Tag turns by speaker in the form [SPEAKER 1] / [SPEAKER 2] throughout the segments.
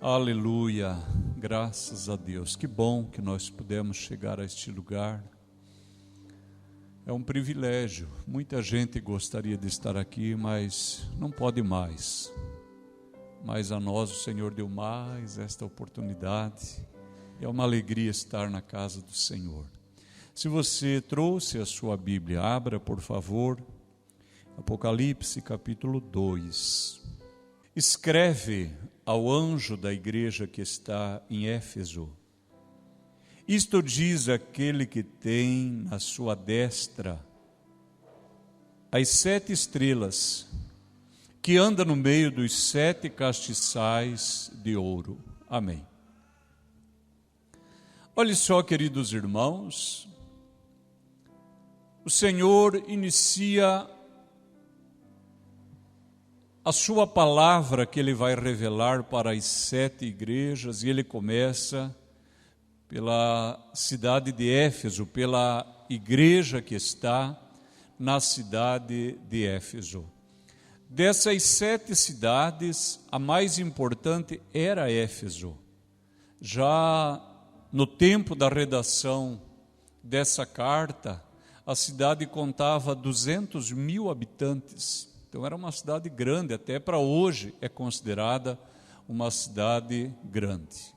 [SPEAKER 1] Aleluia, graças a Deus. Que bom que nós pudemos chegar a este lugar. É um privilégio. Muita gente gostaria de estar aqui, mas não pode mais. Mas a nós o Senhor deu mais esta oportunidade. É uma alegria estar na casa do Senhor. Se você trouxe a sua Bíblia, abra, por favor, Apocalipse capítulo 2. Escreve ao anjo da igreja que está em Éfeso: isto diz aquele que tem na sua destra as 7 estrelas, que anda no meio dos 7 castiçais de ouro. Amém. Olhe só, queridos irmãos, o Senhor inicia a sua palavra que Ele vai revelar para as 7 igrejas, e Ele começa pela cidade de Éfeso, pela igreja que está na cidade de Éfeso. Dessas 7 cidades, a mais importante era Éfeso. Já no tempo da redação dessa carta, a cidade contava 200.000 habitantes. Então era uma cidade grande, até para hoje é considerada uma cidade grande.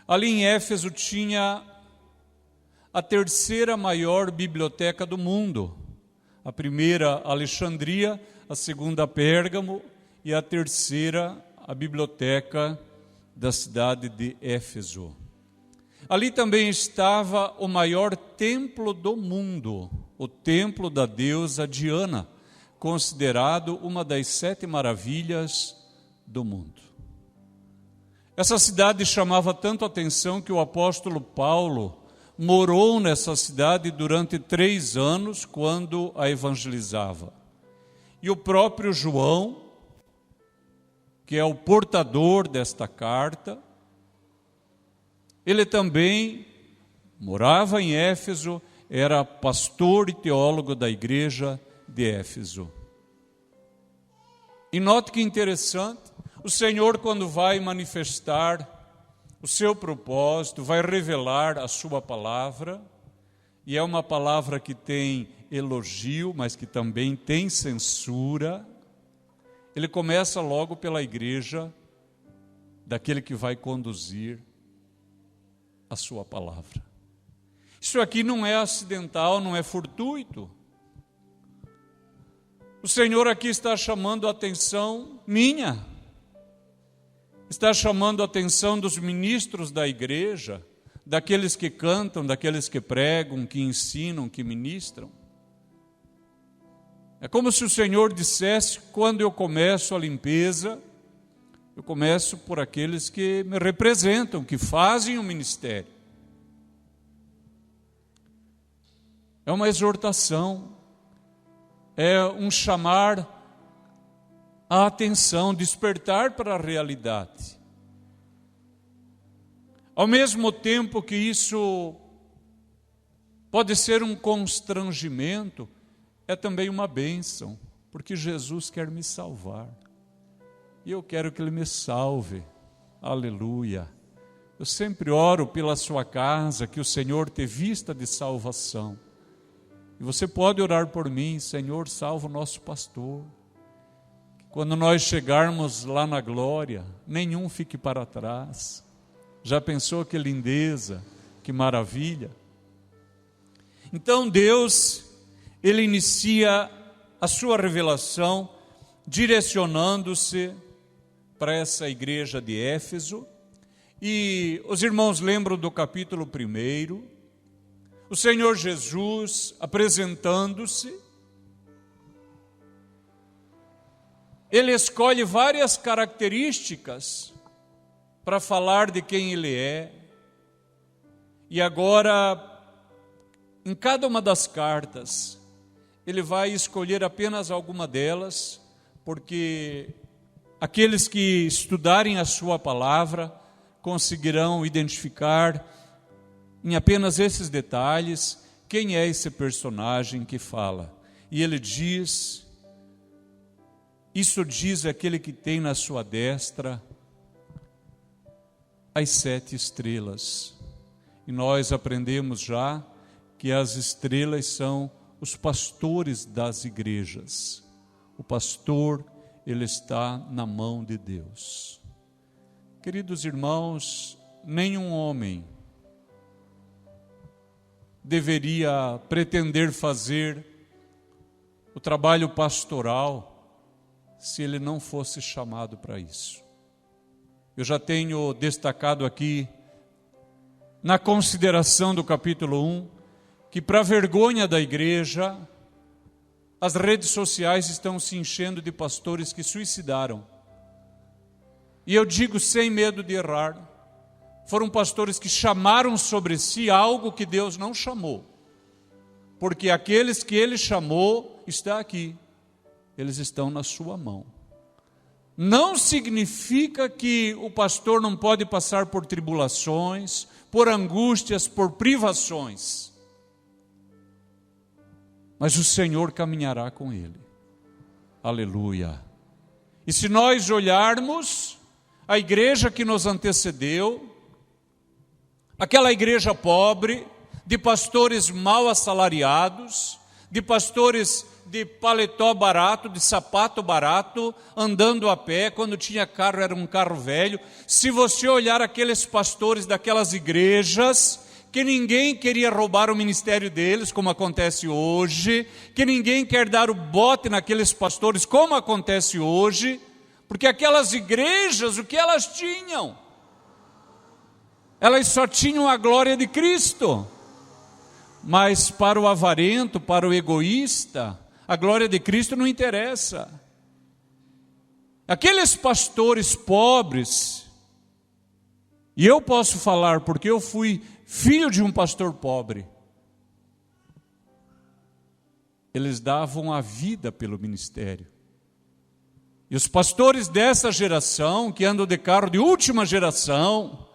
[SPEAKER 1] Ali em Éfeso tinha a 3ª maior biblioteca do mundo. A primeira, Alexandria, a segunda, Pérgamo, e a 3ª, a biblioteca da cidade de Éfeso. Ali também estava o maior templo do mundo, o templo da deusa Diana, considerado uma das 7 maravilhas do mundo. Essa cidade chamava tanto a atenção que o apóstolo Paulo morou nessa cidade durante 3 anos quando a evangelizava. E o próprio João, que é o portador desta carta, ele também morava em Éfeso, era pastor e teólogo da igreja de Éfeso. E note que interessante, o Senhor, quando vai manifestar o seu propósito, vai revelar a sua palavra, e é uma palavra que tem elogio, mas que também tem censura. Ele começa logo pela igreja daquele que vai conduzir a sua palavra. Isso aqui não é acidental, não é fortuito. O Senhor aqui está chamando a atenção minha, está chamando a atenção dos ministros da igreja, daqueles que cantam, daqueles que pregam, que ensinam, que ministram. É como se o Senhor dissesse: quando eu começo a limpeza, eu começo por aqueles que me representam, que fazem o ministério. É uma exortação, é um chamar a atenção, despertar para a realidade. Ao mesmo tempo que isso pode ser um constrangimento, é também uma bênção, porque Jesus quer me salvar. E eu quero que Ele me salve. Aleluia. Eu sempre oro pela sua casa, que o Senhor te vista de salvação. E você pode orar por mim: Senhor, salva o nosso pastor. Quando nós chegarmos lá na glória, nenhum fique para trás. Já pensou que lindeza, que maravilha? Então Deus, Ele inicia a sua revelação direcionando-se para essa igreja de Éfeso. E os irmãos lembram do capítulo 1, o Senhor Jesus apresentando-se. Ele escolhe várias características para falar de quem Ele é. E agora, em cada uma das cartas, Ele vai escolher apenas alguma delas, porque aqueles que estudarem a sua palavra conseguirão identificar em apenas esses detalhes quem é esse personagem que fala. E ele diz: isso diz aquele que tem na sua destra as 7 estrelas. E nós aprendemos já que as estrelas são os pastores das igrejas. O pastor, ele está na mão de Deus. Queridos irmãos, nenhum homem deveria pretender fazer o trabalho pastoral se ele não fosse chamado para isso. Eu já tenho destacado aqui, na consideração do capítulo 1, que para vergonha da igreja, as redes sociais estão se enchendo de pastores que suicidaram. E eu digo sem medo de errar, foram pastores que chamaram sobre si algo que Deus não chamou. Porque aqueles que Ele chamou, está aqui. Eles estão na sua mão. Não significa que o pastor não pode passar por tribulações, por angústias, por privações. Mas o Senhor caminhará com ele. Aleluia. E se nós olharmos a igreja que nos antecedeu, aquela igreja pobre, de pastores mal assalariados, de pastores de paletó barato, de sapato barato, andando a pé, quando tinha carro era um carro velho. Se você olhar aqueles pastores daquelas igrejas, que ninguém queria roubar o ministério deles, como acontece hoje, que ninguém quer dar o bote naqueles pastores, como acontece hoje, porque aquelas igrejas, o que elas tinham? Elas só tinham a glória de Cristo. Mas para o avarento, para o egoísta, a glória de Cristo não interessa. Aqueles pastores pobres, e eu posso falar porque eu fui filho de um pastor pobre, eles davam a vida pelo ministério. E os pastores dessa geração, que andam de carro de última geração,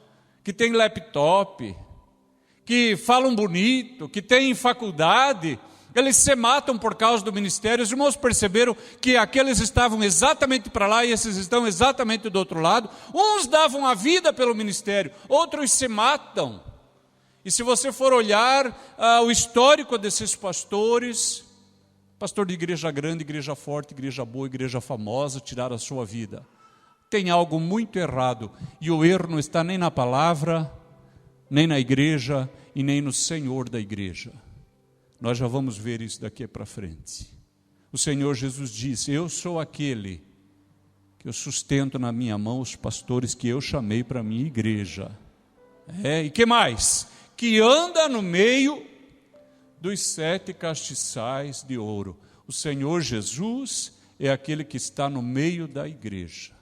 [SPEAKER 1] que tem laptop, que falam bonito, que têm faculdade, eles se matam por causa do ministério. Os irmãos perceberam que aqueles estavam exatamente para lá e esses estão exatamente do outro lado. Uns davam a vida pelo ministério, outros se matam. E se você for olhar o histórico desses pastores, pastor de igreja grande, igreja forte, igreja boa, igreja famosa, tiraram a sua vida. Tem algo muito errado, e o erro não está nem na palavra, nem na igreja e nem no Senhor da igreja. Nós já vamos ver isso daqui para frente. O Senhor Jesus disse: eu sou aquele que eu sustento na minha mão os pastores que eu chamei para a minha igreja. E que mais? Que anda no meio dos 7 castiçais de ouro. O Senhor Jesus é aquele que está no meio da igreja.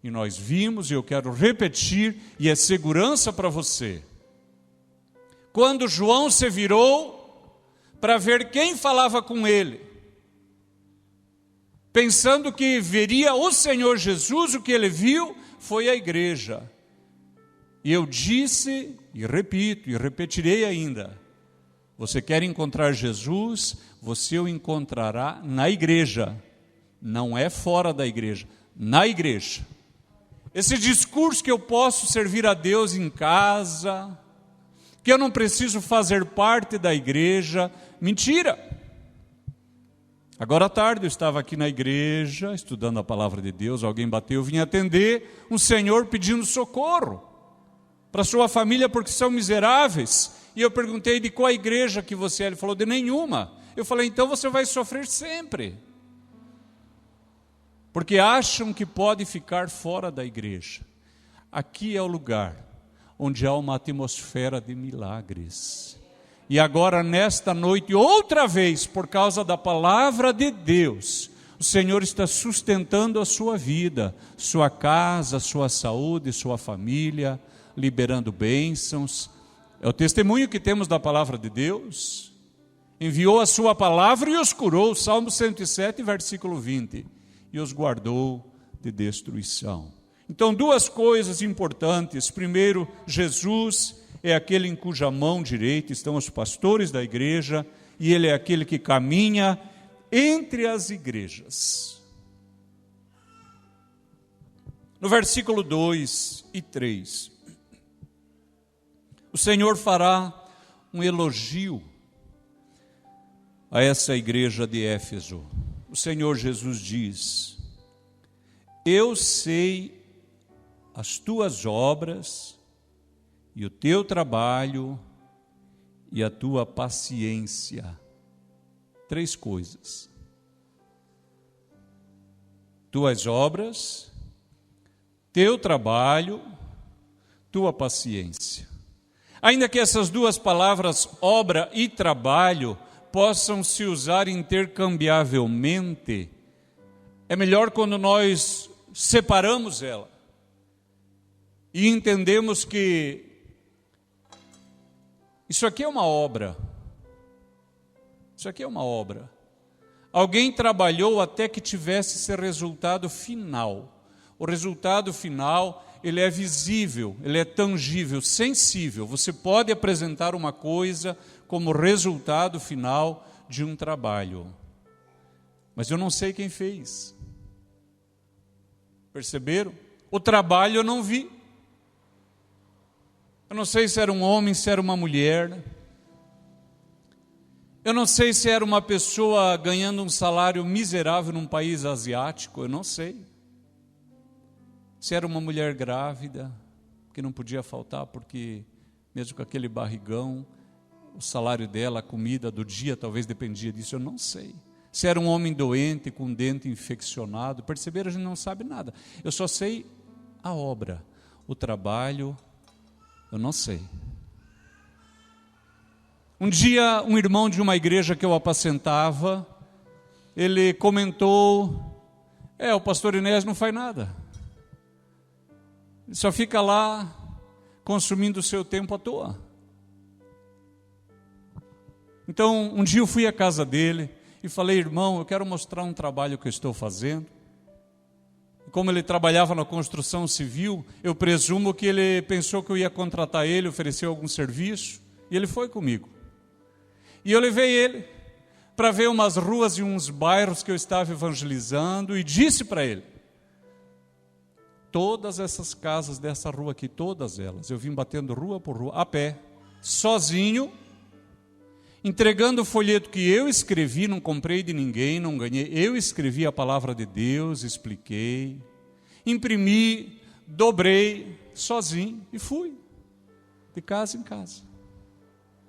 [SPEAKER 1] E nós vimos, e eu quero repetir, e é segurança para você. Quando João se virou para ver quem falava com ele, pensando que veria o Senhor Jesus, o que ele viu foi a igreja. E eu disse, e repito, e repetirei ainda, você quer encontrar Jesus, você o encontrará na igreja, não é fora da igreja, na igreja. Esse discurso que eu posso servir a Deus em casa, que eu não preciso fazer parte da igreja, mentira. Agora à tarde eu estava aqui na igreja, estudando a palavra de Deus, alguém bateu, eu vim atender um senhor pedindo socorro para sua família porque são miseráveis. E eu perguntei: de qual igreja que você é? Ele falou: de nenhuma. Eu falei: então você vai sofrer sempre. Porque acham que pode ficar fora da igreja. Aqui é o lugar onde há uma atmosfera de milagres. E agora, nesta noite, outra vez, por causa da palavra de Deus, o Senhor está sustentando a sua vida, sua casa, sua saúde, sua família, liberando bênçãos. É o testemunho que temos da palavra de Deus. Enviou a sua palavra e os curou, Salmo 107, versículo 20. E os guardou de destruição. Então, 2 coisas importantes. Primeiro, Jesus é aquele em cuja mão direita estão os pastores da igreja, e ele é aquele que caminha entre as igrejas. No versículo 2 e 3, O Senhor fará um elogio a essa igreja de Éfeso. O Senhor Jesus diz: eu sei as tuas obras e o teu trabalho e a tua paciência. 3 coisas: tuas obras, teu trabalho, tua paciência. Ainda que essas 2 palavras, obra e trabalho, possam se usar intercambiavelmente, é melhor quando nós separamos ela e entendemos que isso aqui é uma obra. Isso aqui é uma obra. Alguém trabalhou até que tivesse esse resultado final. O resultado final, ele é visível, ele é tangível, sensível. Você pode apresentar uma coisa como resultado final de um trabalho. Mas eu não sei quem fez. Perceberam? O trabalho eu não vi. Eu não sei se era um homem, se era uma mulher. Eu não sei se era uma pessoa ganhando um salário miserável num país asiático, eu não sei. Se era uma mulher grávida, que não podia faltar, porque mesmo com aquele barrigão, o salário dela, a comida do dia, talvez dependia disso, eu não sei. Se era um homem doente, com dente infeccionado, perceberam? A gente não sabe nada. Eu só sei a obra, o trabalho, eu não sei. Um dia, um irmão de uma igreja que eu apacentava, ele comentou: o pastor Inés não faz nada. Ele só fica lá consumindo o seu tempo à toa. Então, um dia eu fui à casa dele e falei: irmão, eu quero mostrar um trabalho que eu estou fazendo. Como ele trabalhava na construção civil, eu presumo que ele pensou que eu ia contratar ele, oferecer algum serviço, e ele foi comigo. E eu levei ele para ver umas ruas e uns bairros que eu estava evangelizando e disse para ele: todas essas casas dessa rua aqui, todas elas, eu vim batendo rua por rua, a pé, sozinho, entregando o folheto que eu escrevi, não comprei de ninguém, não ganhei, eu escrevi a palavra de Deus, expliquei, imprimi, dobrei, sozinho e fui, de casa em casa.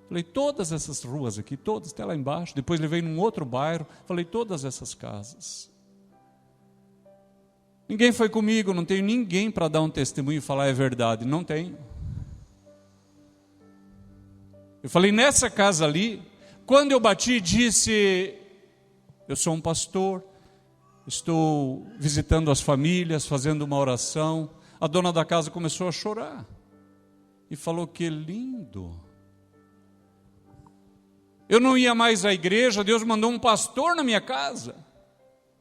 [SPEAKER 1] Falei: todas essas ruas aqui, todas, até lá embaixo. Depois levei num outro bairro, falei: todas essas casas. Ninguém foi comigo, não tenho ninguém para dar um testemunho e falar é verdade, não tenho. Eu falei: nessa casa ali, quando eu bati, disse: eu sou um pastor, estou visitando as famílias, fazendo uma oração. A dona da casa começou a chorar e falou: que lindo. Eu não ia mais à igreja, Deus mandou um pastor na minha casa.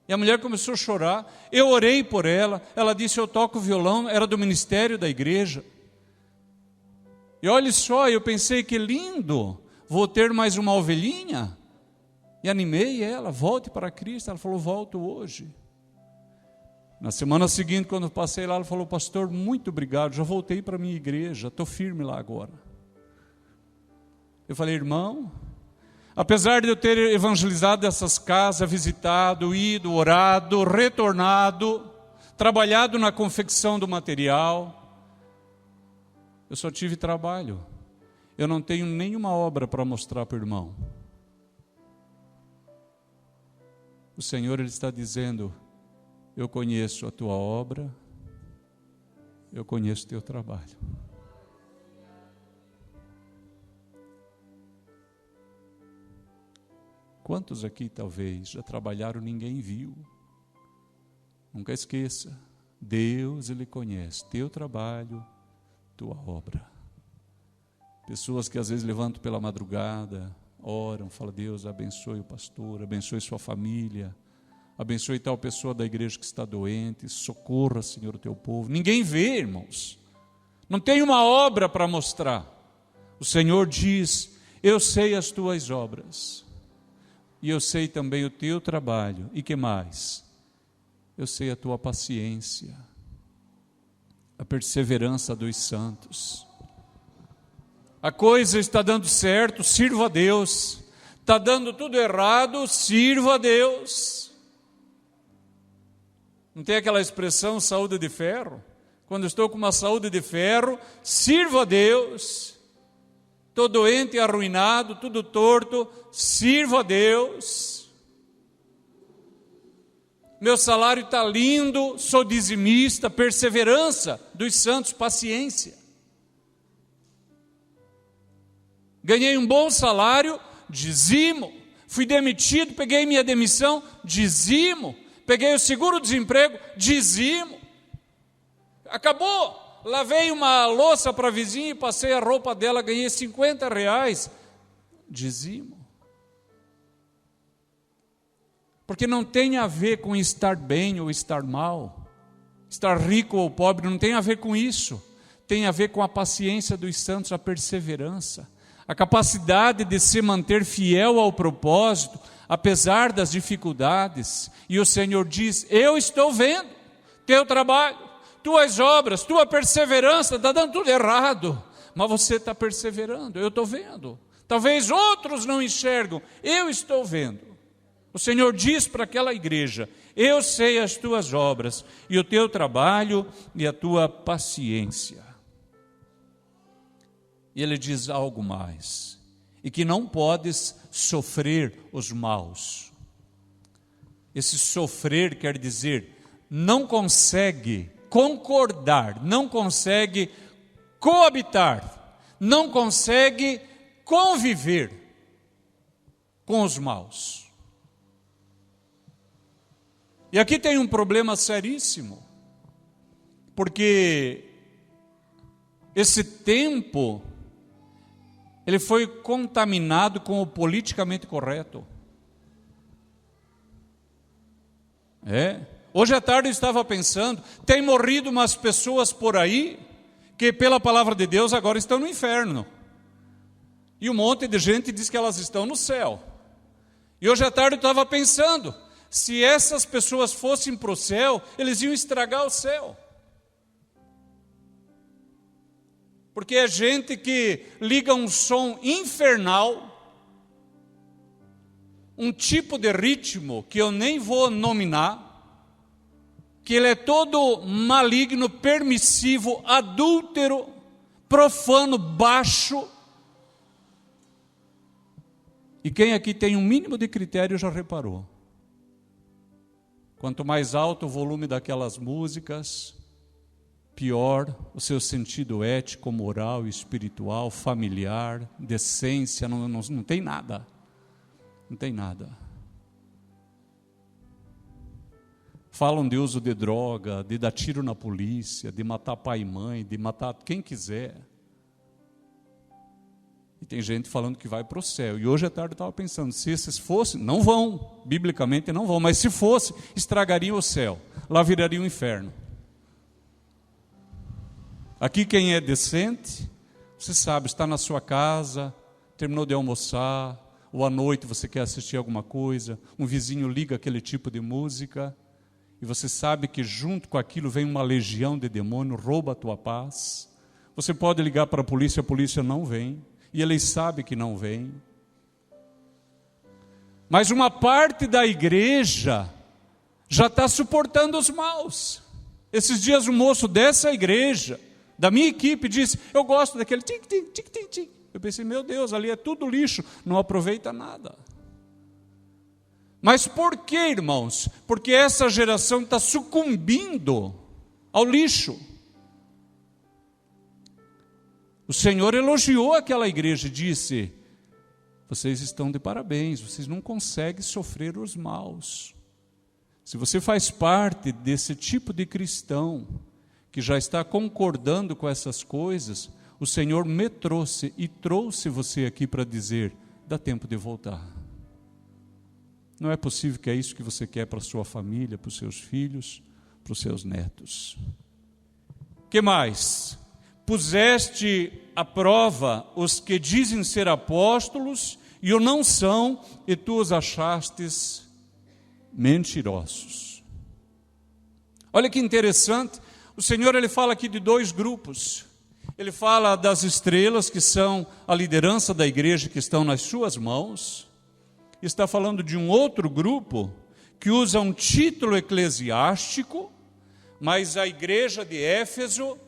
[SPEAKER 1] E a mulher começou a chorar, eu orei por ela, ela disse: eu toco violão, era do ministério da igreja. E olha só, eu pensei: que lindo, vou ter mais uma ovelhinha. E animei ela: volte para Cristo. Ela falou: volto hoje. Na semana seguinte, quando eu passei lá, ela falou: pastor, muito obrigado, já voltei para a minha igreja, estou firme lá agora. Eu falei: irmão, apesar de eu ter evangelizado essas casas, visitado, ido, orado, retornado, trabalhado na confecção do material, eu só tive trabalho. Eu não tenho nenhuma obra para mostrar para o irmão. O Senhor, Ele está dizendo: eu conheço a tua obra, eu conheço o teu trabalho. Quantos aqui talvez já trabalharam, ninguém viu? Nunca esqueça, Deus, Ele conhece teu trabalho, tua obra. Pessoas que às vezes levantam pela madrugada, oram, falam: Deus abençoe o pastor, abençoe sua família, abençoe tal pessoa da igreja que está doente, socorra, Senhor, o teu povo. Ninguém vê, irmãos, não tem uma obra para mostrar. O Senhor diz: eu sei as tuas obras, e eu sei também o teu trabalho. E que mais? Eu sei a tua paciência, a perseverança dos santos, A coisa está dando certo, sirva a Deus. Está dando tudo errado, sirva a Deus. Não tem aquela expressão saúde de ferro? Quando eu estou com uma saúde de ferro, sirva a Deus. Estou doente, arruinado, tudo torto, sirva a Deus. Meu salário está lindo, sou dizimista, perseverança dos santos, paciência. Ganhei um bom salário, dizimo. Fui demitido, peguei minha demissão, dizimo. Peguei o seguro-desemprego, dizimo. Acabou. Lavei uma louça para a vizinha e passei a roupa dela, ganhei R$50. Dizimo. Porque não tem a ver com estar bem ou estar mal. Estar rico ou pobre não tem a ver com isso. Tem a ver com a paciência dos santos, a perseverança. A capacidade de se manter fiel ao propósito, apesar das dificuldades. E o Senhor diz, eu estou vendo teu trabalho, tuas obras, tua perseverança, está dando tudo errado, mas você está perseverando, eu estou vendo. Talvez outros não enxergam, eu estou vendo. O Senhor diz para aquela igreja, eu sei as tuas obras, e o teu trabalho e a tua paciência. E ele diz algo mais, e que não podes sofrer os maus. Esse sofrer quer dizer, não consegue concordar, não consegue coabitar, não consegue conviver com os maus. E aqui tem um problema seríssimo, porque esse tempo ele foi contaminado com o politicamente correto. Hoje à tarde eu estava pensando, tem morrido umas pessoas por aí, que pela palavra de Deus agora estão no inferno. E um monte de gente diz que elas estão no céu. E hoje à tarde eu estava pensando, se essas pessoas fossem para o céu, eles iam estragar o céu. Porque é gente que liga um som infernal, um tipo de ritmo que eu nem vou nominar, que ele é todo maligno, permissivo, adúltero, profano, baixo. E quem aqui tem um mínimo de critério já reparou. Quanto mais alto o volume daquelas músicas, pior o seu sentido ético, moral, espiritual, familiar, decência, não tem nada. Não tem nada. Falam de uso de droga, de dar tiro na polícia, de matar pai e mãe, de matar quem quiser. E tem gente falando que vai para o céu. E hoje à tarde eu estava pensando, se esses fossem, não vão, biblicamente não vão, mas se fosse, estragariam o céu, lá viraria um inferno. Aqui quem é decente, você sabe, está na sua casa, terminou de almoçar, ou à noite você quer assistir alguma coisa, um vizinho liga aquele tipo de música, e você sabe que junto com aquilo vem uma legião de demônio, rouba a tua paz. Você pode ligar para a polícia não vem, e eles sabem que não vem. Mas uma parte da igreja já está suportando os maus. Esses dias um moço dessa igreja, da minha equipe, disse, eu gosto daquele tic-tic, tic-tic-tic. Eu pensei, meu Deus, ali é tudo lixo, não aproveita nada. Mas por que, irmãos? Porque essa geração está sucumbindo ao lixo. O Senhor elogiou aquela igreja e disse, vocês estão de parabéns, vocês não conseguem sofrer os maus. Se você faz parte desse tipo de cristão, que já está concordando com essas coisas, o Senhor me trouxe e trouxe você aqui para dizer, dá tempo de voltar. Não é possível que é isso que você quer para a sua família, para os seus filhos, para os seus netos. Que mais? Puseste à prova os que dizem ser apóstolos e o não são, e tu os achastes mentirosos. Olha que interessante, o Senhor ele fala aqui de dois grupos. Ele fala das estrelas, que são a liderança da igreja, que estão nas suas mãos. Está falando de um outro grupo que usa um título eclesiástico, mas a igreja de Éfeso,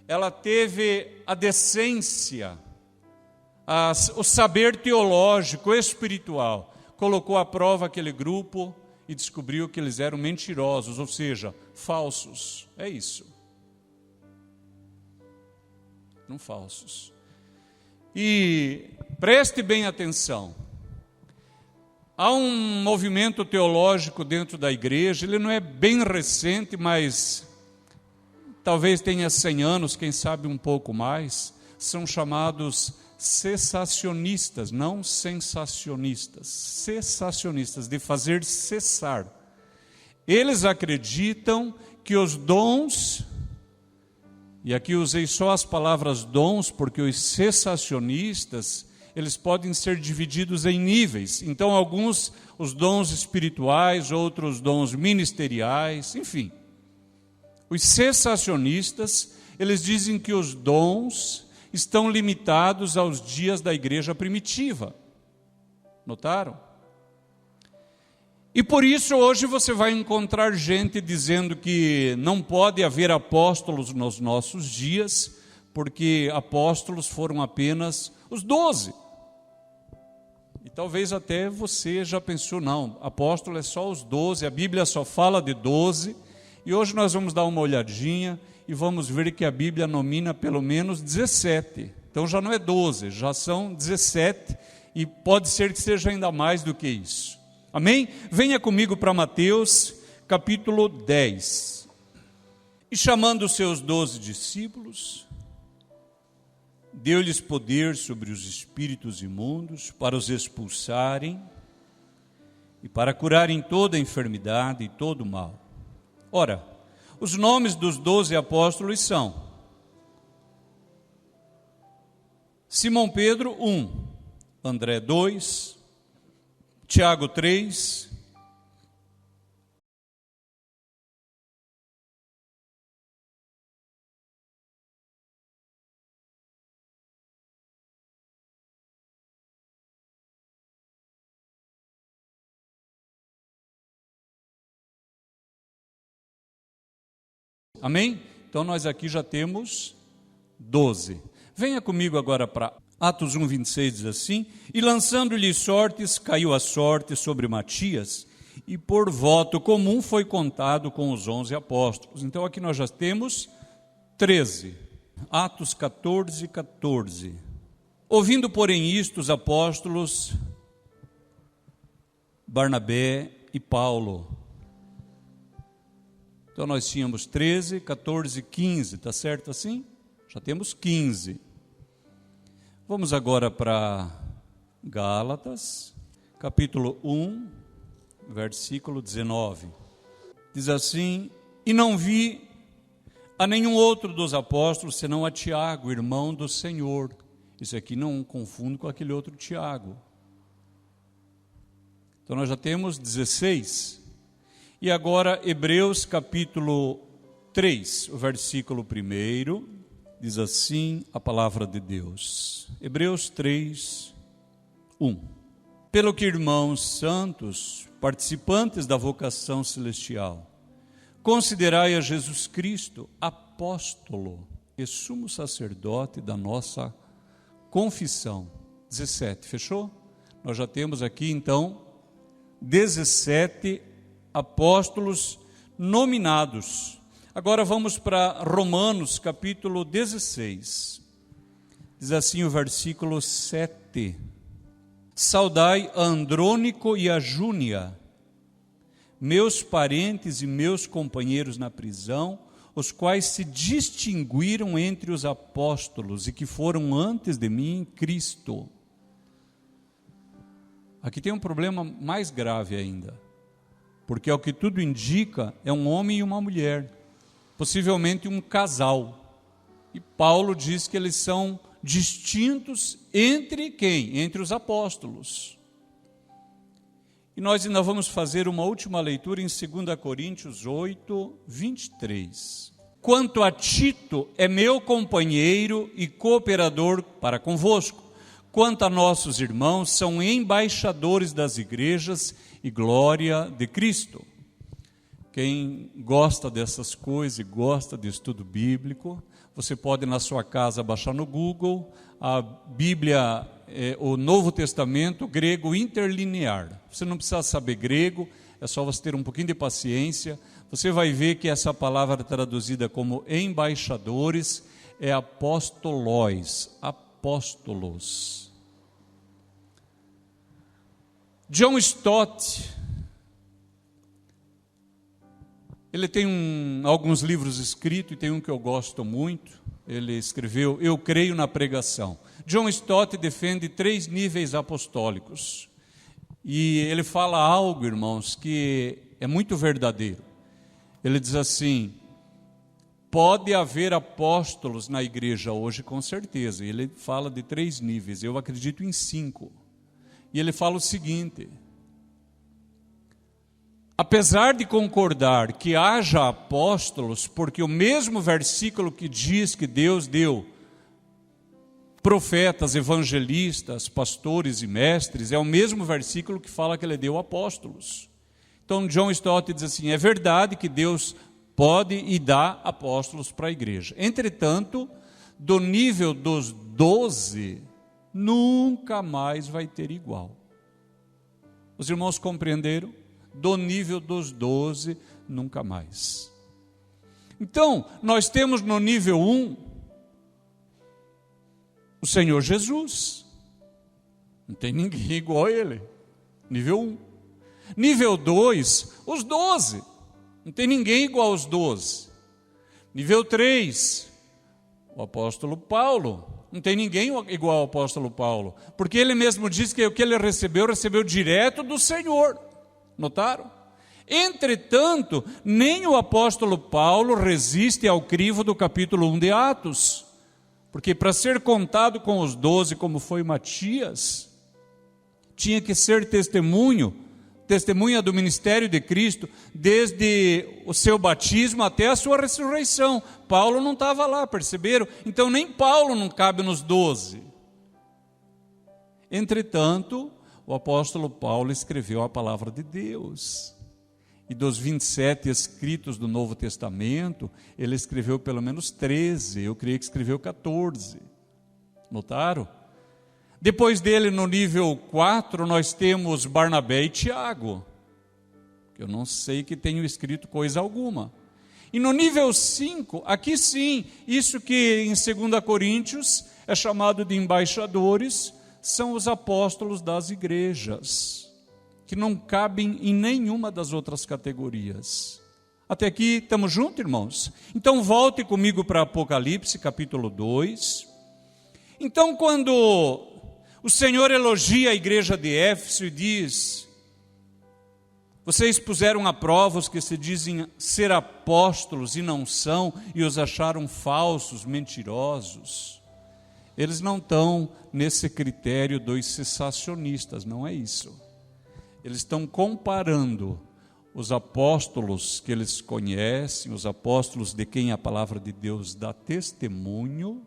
[SPEAKER 1] ela teve a decência, o saber teológico, espiritual, colocou à prova aquele grupo e descobriu que eles eram mentirosos, ou seja, falsos. É isso. Não falsos. E preste bem atenção. Há um movimento teológico dentro da igreja, ele não é bem recente, mas talvez tenha 100 anos, quem sabe um pouco mais. São chamados cessacionistas, não sensacionistas. Cessacionistas, de fazer cessar. Eles acreditam que os dons, e aqui usei só as palavras dons, porque os cessacionistas, eles podem ser divididos em níveis. Então, alguns, os dons espirituais, outros dons ministeriais, enfim. Os cessacionistas, eles dizem que os dons estão limitados aos dias da igreja primitiva. Notaram? E por isso hoje você vai encontrar gente dizendo que não pode haver apóstolos nos nossos dias, porque apóstolos foram apenas os 12. E talvez até você já pensou, não, apóstolo é só os 12, a Bíblia só fala de 12, e hoje nós vamos dar uma olhadinha e vamos ver que a Bíblia nomina pelo menos 17. Então já não é 12, já são 17, e pode ser que seja ainda mais do que isso. Amém? Venha comigo para Mateus, capítulo 10. E chamando os seus 12 discípulos, deu-lhes poder sobre os espíritos imundos, para os expulsarem e para curarem toda a enfermidade e todo o mal. Ora, os nomes dos 12 apóstolos são: Simão Pedro, 1, André, 2, Tiago, 3, amém? Então nós aqui já temos 12. Venha comigo agora para Atos 1, 26, diz assim: e lançando-lhe sortes, caiu a sorte sobre Matias, e por voto comum foi contado com os 11 apóstolos. Então aqui nós já temos 13. Atos 14, 14. Ouvindo, porém, isto, os apóstolos Barnabé e Paulo. Então nós tínhamos 13, 14, 15, está certo assim? Já temos 15. Vamos agora para Gálatas, capítulo 1, versículo 19. Diz assim: e não vi a nenhum outro dos apóstolos, senão a Tiago, irmão do Senhor. Isso aqui não confundo com aquele outro Tiago. Então nós já temos 16. E agora Hebreus capítulo 3, o versículo 1, diz assim a palavra de Deus. Hebreus 3, 1. Pelo que, irmãos santos, participantes da vocação celestial, considerai a Jesus Cristo, apóstolo e sumo sacerdote da nossa confissão. 17, fechou? Nós já temos aqui então 17 apóstolos nominados. Agora vamos para Romanos capítulo 16. Diz assim o versículo 7. Saudai a Andrônico e a Júnia, meus parentes e meus companheiros na prisão, os quais se distinguiram entre os apóstolos e que foram antes de mim em Cristo. Aqui tem um problema mais grave ainda, porque ao que tudo indica é um homem e uma mulher, possivelmente um casal. E Paulo diz que eles são distintos entre quem? Entre os apóstolos. E nós ainda vamos fazer uma última leitura em 2 Coríntios 8, 23. Quanto a Tito, é meu companheiro e cooperador para convosco. Quanto a nossos irmãos, são embaixadores das igrejas e glória de Cristo. Quem gosta dessas coisas e gosta de estudo bíblico, você pode na sua casa baixar no Google a Bíblia, o Novo Testamento grego interlinear. Você não precisa saber grego, é só você ter um pouquinho de paciência. Você vai ver que essa palavra traduzida como embaixadores é apóstolóis, apóstolos. John Stott, ele tem alguns livros escritos, e tem um que eu gosto muito. Ele escreveu Eu Creio na Pregação. John Stott defende 3 níveis apostólicos. E ele fala algo, irmãos, que é muito verdadeiro. Ele diz assim: pode haver apóstolos na igreja hoje, com certeza. Ele fala de 3 níveis, eu acredito em 5. E ele fala o seguinte: apesar de concordar que haja apóstolos, porque o mesmo versículo que diz que Deus deu profetas, evangelistas, pastores e mestres, é o mesmo versículo que fala que ele deu apóstolos. Então John Stott diz assim: é verdade que Deus pode e dá apóstolos para a igreja. Entretanto, do nível dos 12, nunca mais vai ter igual. Os irmãos compreenderam? Do nível dos 12, nunca mais. Então, nós temos no nível 1, o Senhor Jesus. Não tem ninguém igual a Ele. Nível 1. Nível 2, os 12. Não tem ninguém igual aos 12. Nível 3, o apóstolo Paulo. Não tem ninguém igual ao apóstolo Paulo. Porque ele mesmo diz que o que ele recebeu direto do Senhor. Notaram? Entretanto, nem o apóstolo Paulo resiste ao crivo do capítulo 1 de Atos. Porque para ser contado com os 12, como foi Matias, tinha que ser testemunha do ministério de Cristo, desde o seu batismo até a sua ressurreição. Paulo não estava lá, perceberam? Então nem Paulo não cabe nos 12. Entretanto, o apóstolo Paulo escreveu a palavra de Deus. E dos 27 escritos do Novo Testamento, ele escreveu pelo menos 13, eu creio que escreveu 14. Notaram? Depois dele, no nível 4, nós temos Barnabé e Tiago, que eu não sei que tenham escrito coisa alguma. E no nível 5, aqui sim, isso que em 2 Coríntios é chamado de embaixadores, são os apóstolos das igrejas, que não cabem em nenhuma das outras categorias. Até aqui estamos juntos, irmãos? Então volte comigo para Apocalipse, capítulo 2. Então, quando o Senhor elogia a igreja de Éfeso e diz: vocês puseram à prova os que se dizem ser apóstolos e não são, e os acharam falsos, mentirosos. Eles não estão nesse critério dos cessacionistas, não é isso. Eles estão comparando os apóstolos que eles conhecem, os apóstolos de quem a palavra de Deus dá testemunho,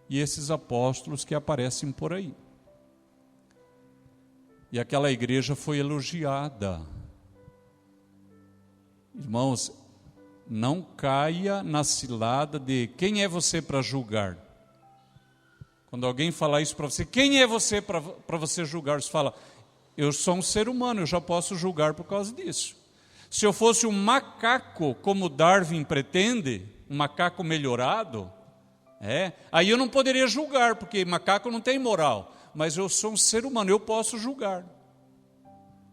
[SPEAKER 1] e esses apóstolos que aparecem por aí. E aquela igreja foi elogiada. Irmãos, não caia na cilada de quem é você para julgar. Quando alguém falar isso para você, quem é você para você julgar? Você fala: eu sou um ser humano, eu já posso julgar por causa disso. Se eu fosse um macaco, como Darwin pretende, um macaco melhorado, aí eu não poderia julgar, porque macaco não tem moral. Mas eu sou um ser humano, eu posso julgar.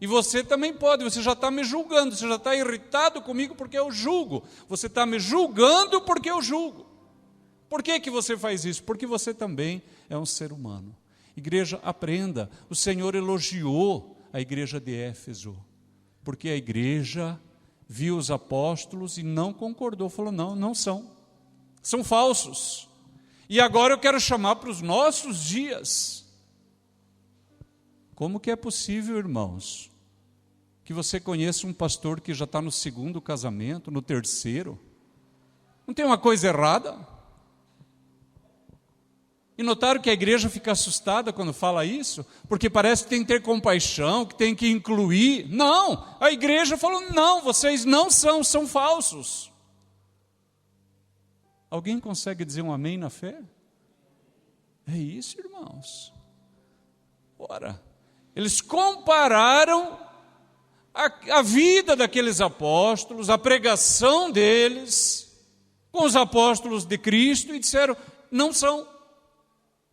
[SPEAKER 1] E você também pode, você já está me julgando, você já está irritado comigo porque eu julgo. Você está me julgando porque eu julgo. Por que você faz isso? Porque você também é um ser humano. Igreja, aprenda, o Senhor elogiou a igreja de Éfeso, porque a igreja viu os apóstolos e não concordou, falou: não são falsos. E agora eu quero chamar para os nossos dias. Como que é possível, irmãos, que você conheça um pastor que já está no 2º casamento, no 3º? Não tem uma coisa errada? E notaram que a igreja fica assustada quando fala isso? Porque parece que tem que ter compaixão, que tem que incluir. Não, a igreja falou, não, vocês não são falsos. Alguém consegue dizer um amém na fé? É isso, irmãos. Ora, eles compararam a vida daqueles apóstolos, a pregação deles, com os apóstolos de Cristo e disseram, não são.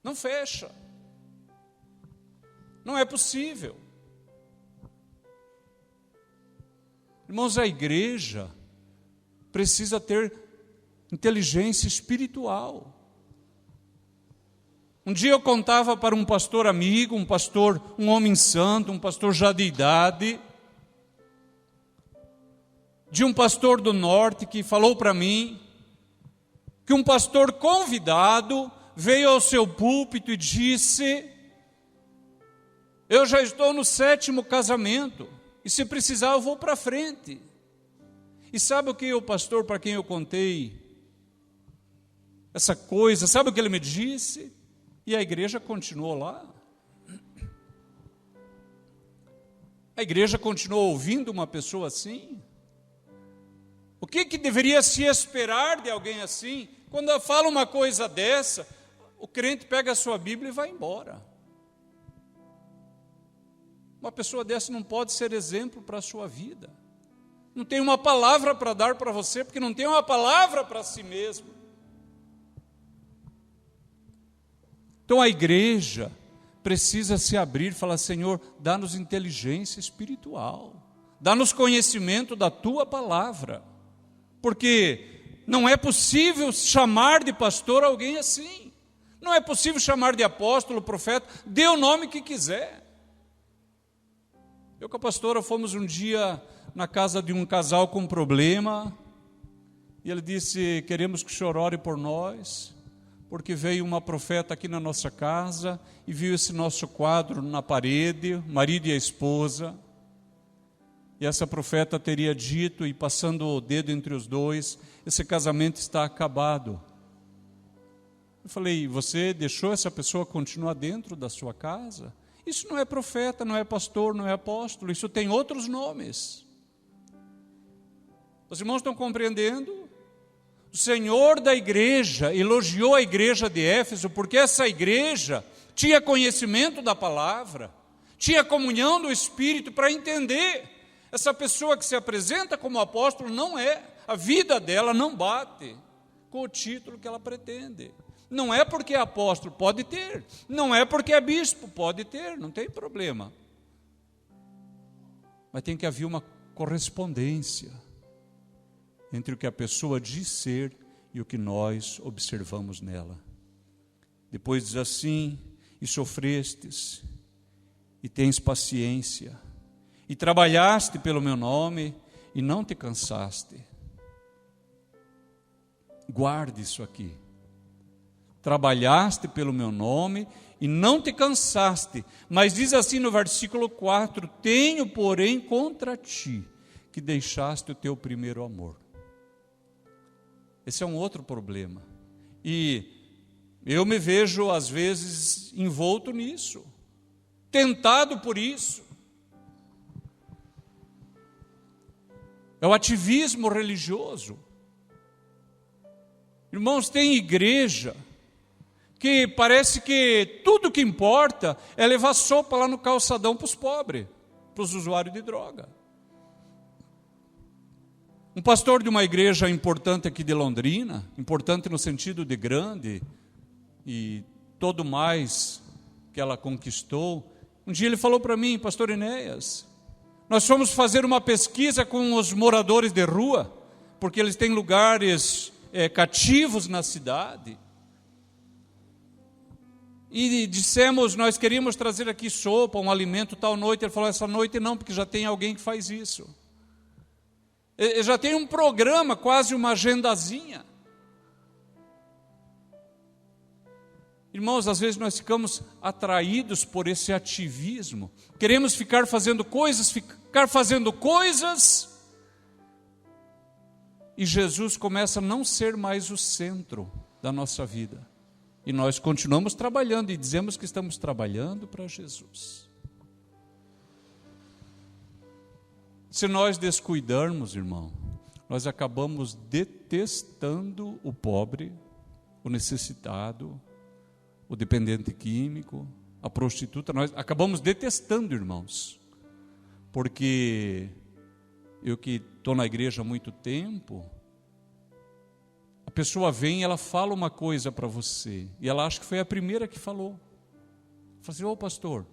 [SPEAKER 1] Não fecha. Não é possível. Irmãos, a igreja precisa ter inteligência espiritual. Um dia eu contava para um pastor amigo, um homem santo, um pastor já de idade, de um pastor do norte que falou para mim que um pastor convidado veio ao seu púlpito e disse, eu já estou no 7º casamento, e se precisar eu vou para frente. E sabe o que o pastor para quem eu contei essa coisa, sabe o que ele me disse? E a igreja continuou lá. A igreja continuou ouvindo uma pessoa assim? O que deveria se esperar de alguém assim? Quando fala uma coisa dessa, o crente pega a sua Bíblia e vai embora. Uma pessoa dessa não pode ser exemplo para a sua vida. Não tem uma palavra para dar para você, porque não tem uma palavra para si mesmo. Então a igreja precisa se abrir e falar, Senhor, dá-nos inteligência espiritual, dá-nos conhecimento da Tua palavra, porque não é possível chamar de pastor alguém assim. Não é possível chamar de apóstolo, profeta, dê o nome que quiser. Eu com a pastora fomos um dia na casa de um casal com problema, e ele disse, queremos que o senhor ore por nós, porque veio uma profeta aqui na nossa casa, e viu esse nosso quadro na parede, o marido e a esposa, e essa profeta teria dito, e passando o dedo entre os dois, esse casamento está acabado. Eu falei, você deixou essa pessoa continuar dentro da sua casa? Isso não é profeta, não é pastor, não é apóstolo, isso tem outros nomes. Os irmãos estão compreendendo? O Senhor da igreja elogiou a igreja de Éfeso, porque essa igreja tinha conhecimento da palavra, tinha comunhão do Espírito para entender. Essa pessoa que se apresenta como apóstolo não é, a vida dela não bate com o título que ela pretende. Não é porque é apóstolo, pode ter. Não é porque é bispo, pode ter, não tem problema. Mas tem que haver uma correspondência entre o que a pessoa diz ser e o que nós observamos nela. Depois diz assim, e sofrestes, e tens paciência, e trabalhaste pelo meu nome, e não te cansaste. Guarde isso aqui. Trabalhaste pelo meu nome e não te cansaste. Mas diz assim no versículo 4, tenho, porém, contra ti, que deixaste o teu primeiro amor. Esse é um outro problema. E eu me vejo, às vezes, envolto nisso, tentado por isso. É o ativismo religioso. Irmãos, tem igreja que parece que tudo que importa é levar sopa lá no calçadão para os pobres, para os usuários de droga. Um pastor de uma igreja importante aqui de Londrina, importante no sentido de grande, e todo mais que ela conquistou, um dia ele falou para mim, pastor Enéas, nós fomos fazer uma pesquisa com os moradores de rua, porque eles têm lugares cativos na cidade, e dissemos, nós queríamos trazer aqui sopa, um alimento tal noite. Ele falou, essa noite não, porque já tem alguém que faz isso. Já tem um programa, quase uma agendazinha. Irmãos, às vezes nós ficamos atraídos por esse ativismo. Queremos ficar fazendo coisas, e Jesus começa a não ser mais o centro da nossa vida. E nós continuamos trabalhando e dizemos que estamos trabalhando para Jesus. Se nós descuidarmos, irmão, nós acabamos detestando o pobre, o necessitado, o dependente químico, a prostituta. Nós acabamos detestando, irmãos, porque eu que estou na igreja há muito tempo, a pessoa vem e ela fala uma coisa para você, e ela acha que foi a primeira que falou. Fala assim: ô pastor,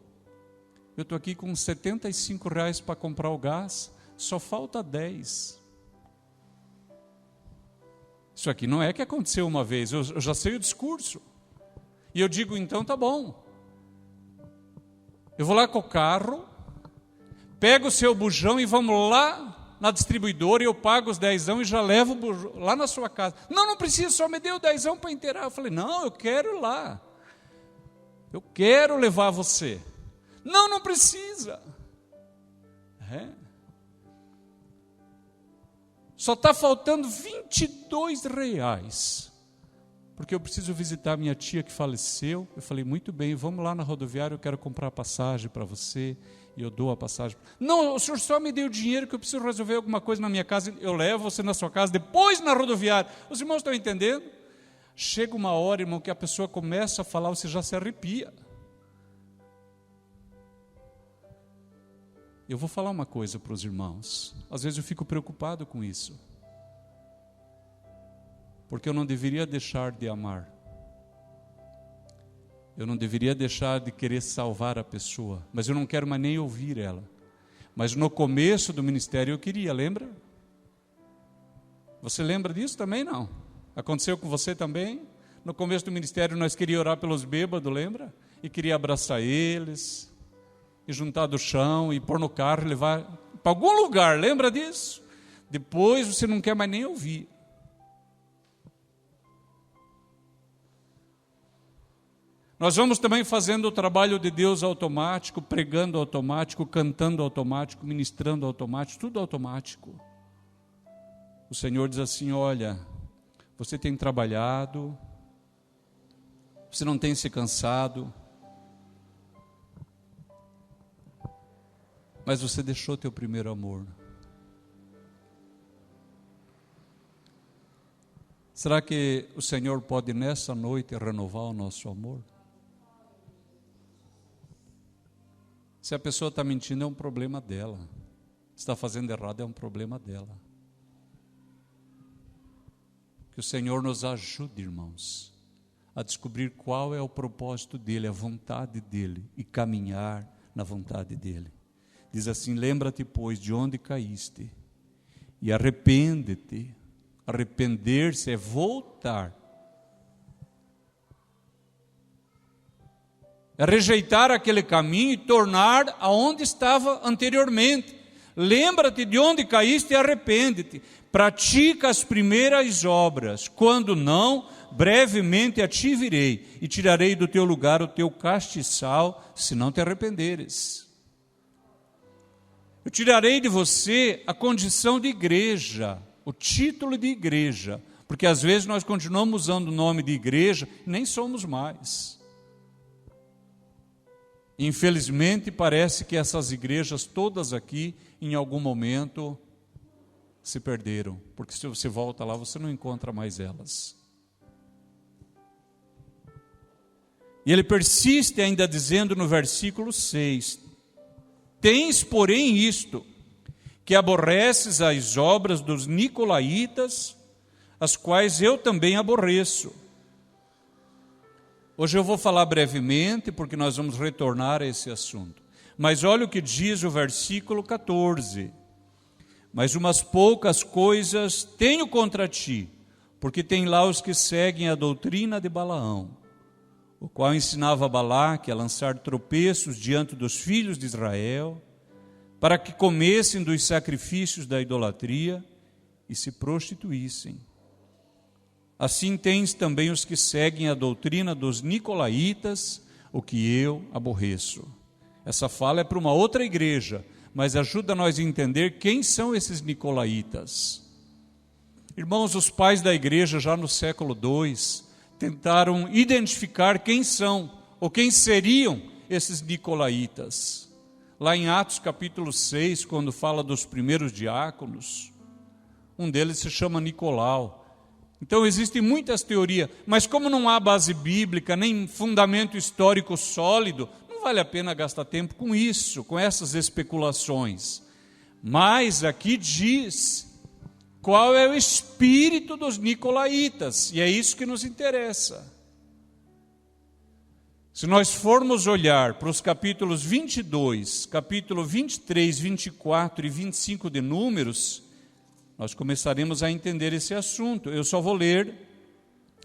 [SPEAKER 1] eu estou aqui com R$75 para comprar o gás, só falta 10. Isso aqui não é que aconteceu uma vez, eu já sei o discurso. E eu digo: então tá bom. Eu vou lá com o carro, pego o seu bujão e vamos lá na distribuidora e eu pago os 10 e já levo o bujão lá na sua casa. Não precisa, só me dê o 10 para inteirar. Eu falei: não, eu quero ir lá. Eu quero levar você. Não precisa. Só está faltando R$22, porque eu preciso visitar minha tia que faleceu. Eu falei: muito bem, vamos lá na rodoviária, eu quero comprar a passagem para você, e eu dou a passagem. Não, o senhor só me deu o dinheiro que eu preciso resolver alguma coisa na minha casa, eu levo você na sua casa, depois na rodoviária. Os irmãos estão entendendo? Chega uma hora, irmão, que a pessoa começa a falar, você já se arrepia. Eu vou falar uma coisa para os irmãos, às vezes eu fico preocupado com isso, porque eu não deveria deixar de amar, eu não deveria deixar de querer salvar a pessoa, mas eu não quero mais nem ouvir ela. Mas no começo do ministério eu queria, lembra? Você lembra disso também? Não? Aconteceu com você também? No começo do ministério nós queríamos orar pelos bêbados, lembra? E queria abraçar eles, e juntar do chão, e pôr no carro, e levar para algum lugar, lembra disso? Depois você não quer mais nem ouvir. Nós vamos também fazendo o trabalho de Deus automático, pregando automático, cantando automático, ministrando automático, tudo automático. O Senhor diz assim: olha, você tem trabalhado, você não tem se cansado, mas você deixou teu primeiro amor. Será que o Senhor pode nessa noite renovar o nosso amor? Se a pessoa está mentindo, é um problema dela. Se está fazendo errado, é um problema dela. Que o Senhor nos ajude, irmãos, a descobrir qual é o propósito dEle, a vontade dEle, e caminhar na vontade dEle. Diz assim: lembra-te, pois, de onde caíste, e arrepende-te. Arrepender-se é voltar. É rejeitar aquele caminho e tornar aonde estava anteriormente. Lembra-te de onde caíste e arrepende-te. Pratica as primeiras obras. Quando não, brevemente a ti virei e tirarei do teu lugar o teu castiçal, se não te arrependeres. Eu tirarei de você a condição de igreja, o título de igreja, porque às vezes nós continuamos usando o nome de igreja e nem somos mais. Infelizmente parece que essas igrejas todas aqui, em algum momento, se perderam, porque se você volta lá, você não encontra mais elas. E ele persiste ainda dizendo no versículo 6, tens, porém, isto, que aborreces as obras dos nicolaítas, as quais eu também aborreço. Hoje eu vou falar brevemente, porque nós vamos retornar a esse assunto. Mas olha o que diz o versículo 14. Mas umas poucas coisas tenho contra ti, porque tem lá os que seguem a doutrina de Balaão, o qual ensinava Balaque a lançar tropeços diante dos filhos de Israel, para que comessem dos sacrifícios da idolatria e se prostituíssem. Assim tens também os que seguem a doutrina dos nicolaítas, o que eu aborreço. Essa fala é para uma outra igreja, mas ajuda nós a entender quem são esses nicolaítas. Irmãos, os pais da igreja já no século II tentaram identificar quem são ou quem seriam esses nicolaítas. Lá em Atos capítulo 6, quando fala dos primeiros diáconos, um deles se chama Nicolau. Então existem muitas teorias, mas como não há base bíblica, nem fundamento histórico sólido, não vale a pena gastar tempo com isso, com essas especulações. Mas aqui diz qual é o espírito dos nicolaítas, e é isso que nos interessa. Se nós formos olhar para os capítulos 22, capítulo 23, 24 e 25 de Números, nós começaremos a entender esse assunto. Eu só vou ler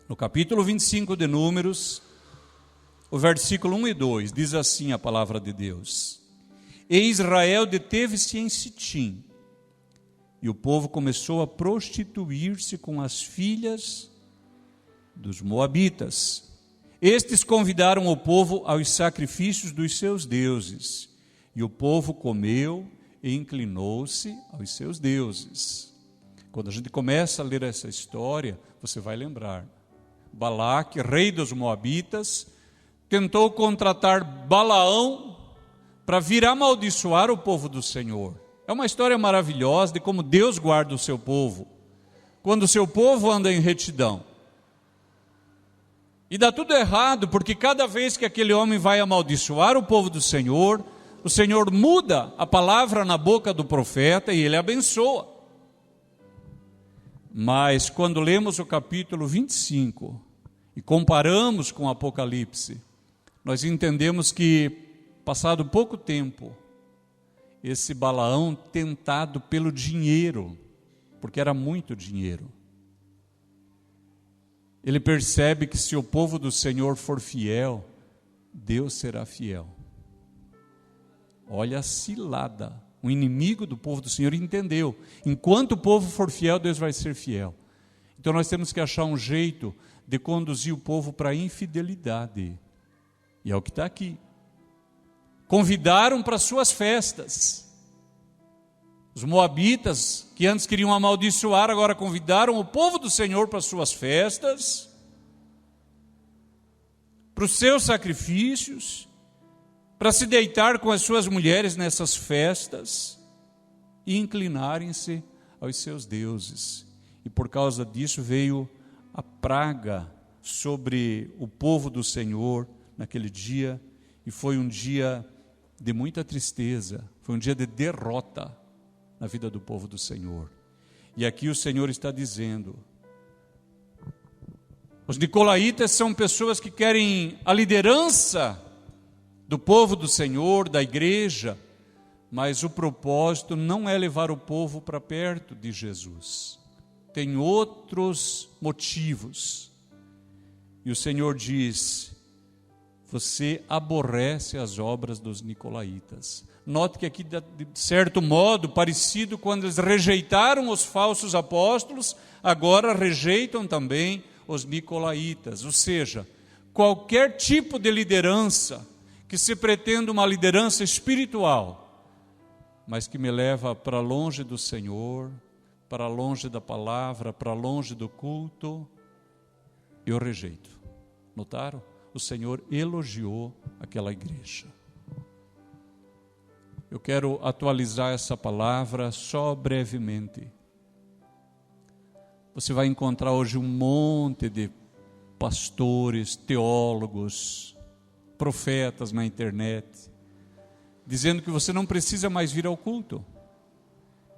[SPEAKER 1] no capítulo 25 de Números, o versículo 1 e 2, diz assim a palavra de Deus: E Israel deteve-se em Sitim, e o povo começou a prostituir-se com as filhas dos moabitas. Estes convidaram o povo aos sacrifícios dos seus deuses, e o povo comeu e inclinou-se aos seus deuses. Quando a gente começa a ler essa história, você vai lembrar. Balaque, rei dos moabitas, tentou contratar Balaão para vir amaldiçoar o povo do Senhor. É uma história maravilhosa de como Deus guarda o seu povo, quando o seu povo anda em retidão. E dá tudo errado, porque cada vez que aquele homem vai amaldiçoar o povo do Senhor, o Senhor muda a palavra na boca do profeta e ele abençoa. Mas quando lemos o capítulo 25 e comparamos com o Apocalipse, nós entendemos que, passado pouco tempo, esse Balaão, tentado pelo dinheiro, porque era muito dinheiro, ele percebe que se o povo do Senhor for fiel, Deus será fiel. Olha a cilada. O inimigo do povo do Senhor entendeu. Enquanto o povo for fiel, Deus vai ser fiel. Então nós temos que achar um jeito de conduzir o povo para a infidelidade. E é o que está aqui. Convidaram para suas festas. Os moabitas, que antes queriam amaldiçoar, agora convidaram o povo do Senhor para suas festas, para os seus sacrifícios, para se deitar com as suas mulheres nessas festas e inclinarem-se aos seus deuses. E por causa disso veio a praga sobre o povo do Senhor naquele dia, e foi um dia de muita tristeza, foi um dia de derrota na vida do povo do Senhor. E aqui o Senhor está dizendo: os nicolaítas são pessoas que querem a liderança do povo do Senhor, da igreja, mas o propósito não é levar o povo para perto de Jesus. Tem outros motivos. E o Senhor diz: você aborrece as obras dos nicolaítas. Note que aqui, de certo modo, parecido quando eles rejeitaram os falsos apóstolos, agora rejeitam também os nicolaítas. Ou seja, qualquer tipo de liderança que se pretenda uma liderança espiritual, mas que me leva para longe do Senhor, para longe da palavra, para longe do culto, eu rejeito. Notaram? O Senhor elogiou aquela igreja. Eu quero atualizar essa palavra só brevemente. Você vai encontrar hoje um monte de pastores, teólogos, profetas na internet, dizendo que você não precisa mais vir ao culto,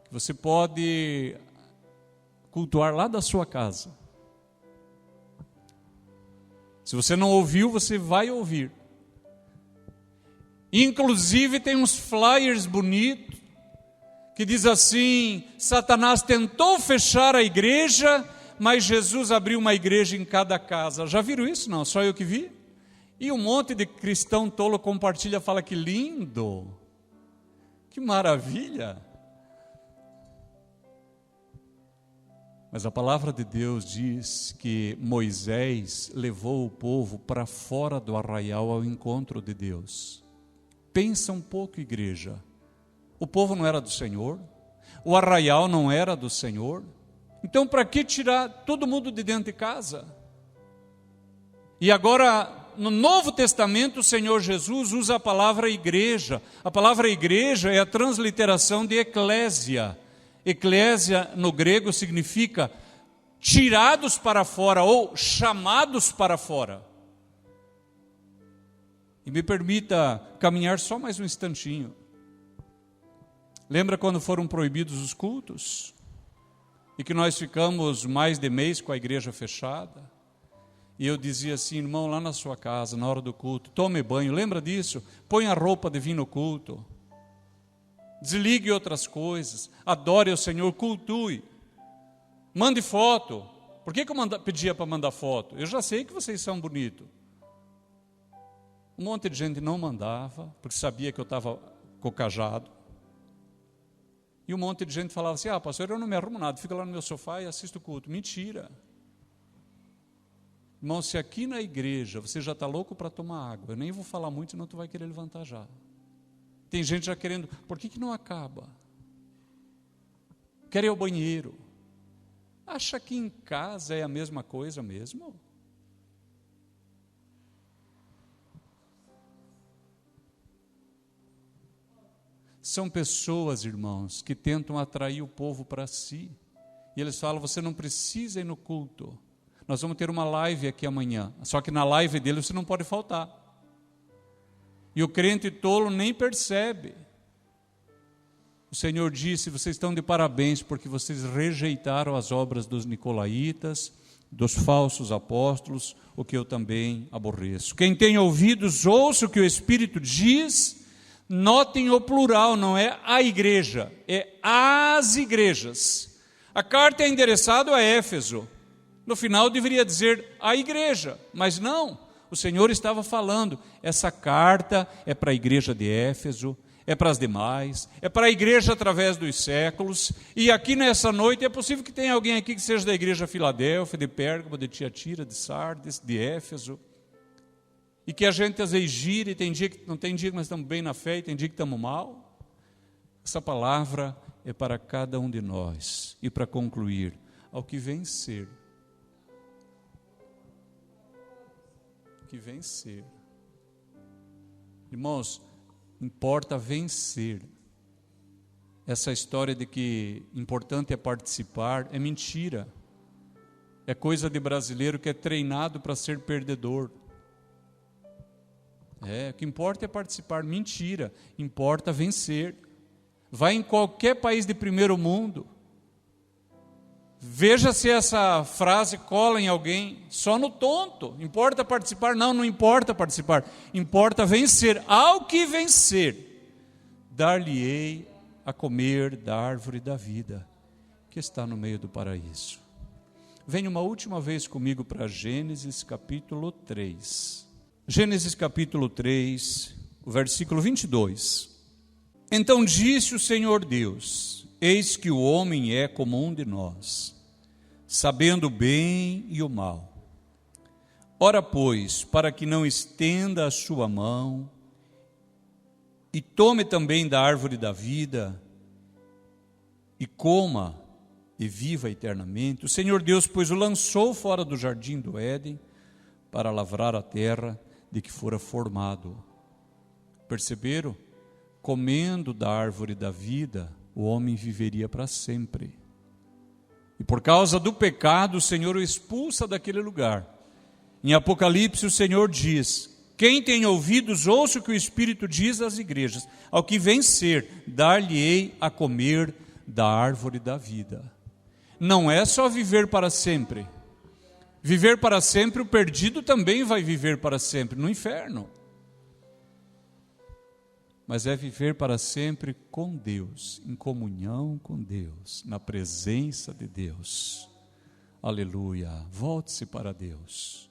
[SPEAKER 1] que você pode cultuar lá da sua casa. Se você não ouviu, você vai ouvir. Inclusive tem uns flyers bonitos que diz assim: Satanás tentou fechar a igreja, mas Jesus abriu uma igreja em cada casa. Já viram isso? Não, só eu que vi? E um monte de cristão tolo compartilha, fala que lindo, que maravilha. Mas a palavra de Deus diz que Moisés levou o povo para fora do arraial ao encontro de Deus. Pensa um pouco, igreja. O povo não era do Senhor? O arraial não era do Senhor? Então, para que tirar todo mundo de dentro de casa? E agora, no Novo Testamento, o Senhor Jesus usa a palavra igreja. A palavra igreja é a transliteração de eclésia. Eclésia, no grego, significa tirados para fora ou chamados para fora. E me permita caminhar só mais um instantinho. Lembra quando foram proibidos os cultos? E que nós ficamos mais de mês com a igreja fechada? E eu dizia assim, irmão, lá na sua casa, na hora do culto, tome banho, lembra disso? Põe a roupa de vir no culto. Desligue outras coisas, adore ao Senhor, cultue. Mande foto. Por que eu pedia para mandar foto? Eu já sei que vocês são bonitos. Um monte de gente não mandava, porque sabia que eu estava cocajado. E um monte de gente falava assim, pastor, eu não me arrumo nada, fico lá no meu sofá e assisto o culto. Mentira. Irmão, se aqui na igreja você já está louco para tomar água, eu nem vou falar muito, senão tu vai querer levantar já. Tem gente já querendo, por que não acaba? Quer ir ao banheiro. Acha que em casa é a mesma coisa mesmo? São pessoas, irmãos, que tentam atrair o povo para si. E eles falam, você não precisa ir no culto. Nós vamos ter uma live aqui amanhã. Só que na live dele você não pode faltar. E o crente tolo nem percebe. O Senhor disse, vocês estão de parabéns porque vocês rejeitaram as obras dos nicolaítas, dos falsos apóstolos, o que eu também aborreço. Quem tem ouvidos, ouça o que o Espírito diz. Notem o plural, não é a igreja, é as igrejas. A carta é endereçada a Éfeso. No final deveria dizer a igreja, mas não. O Senhor estava falando, essa carta é para a igreja de Éfeso, é para as demais, é para a igreja através dos séculos. E aqui nessa noite é possível que tenha alguém aqui que seja da igreja Filadélfia, de Pérgamo, de Tiatira, de Sardes, de Éfeso. E que a gente às vezes gira, e tem dia que não tem dia que nós estamos bem na fé, e tem dia que estamos mal. Essa palavra é para cada um de nós. E para concluir, ao que vencer. Que vencer. Irmãos, importa vencer. Essa história de que importante é participar é mentira. É coisa de brasileiro que é treinado para ser perdedor. O que importa é participar. Mentira, importa vencer. Vai em qualquer país de primeiro mundo. Veja se essa frase cola em alguém. Só no tonto. Importa participar? Não, não importa participar. Importa vencer. Ao que vencer, dar-lhe-ei a comer da árvore da vida, que está no meio do paraíso. Venha uma última vez comigo para Gênesis capítulo 3. Gênesis capítulo 3, o versículo 22. Então disse o Senhor Deus, eis que o homem é como um de nós, sabendo o bem e o mal. Ora, pois, para que não estenda a sua mão, e tome também da árvore da vida, e coma, e viva eternamente, o Senhor Deus, pois, o lançou fora do jardim do Éden, para lavrar a terra, de que fora formado. Perceberam? Comendo da árvore da vida, o homem viveria para sempre. E por causa do pecado, o Senhor o expulsa daquele lugar. Em Apocalipse, o Senhor diz, quem tem ouvidos, ouça o que o Espírito diz às igrejas. Ao que vencer, dar-lhe-ei a comer da árvore da vida. Não é só viver para sempre. Viver para sempre, o perdido também vai viver para sempre no inferno. Mas é viver para sempre com Deus, em comunhão com Deus, na presença de Deus. Aleluia. Volte-se para Deus.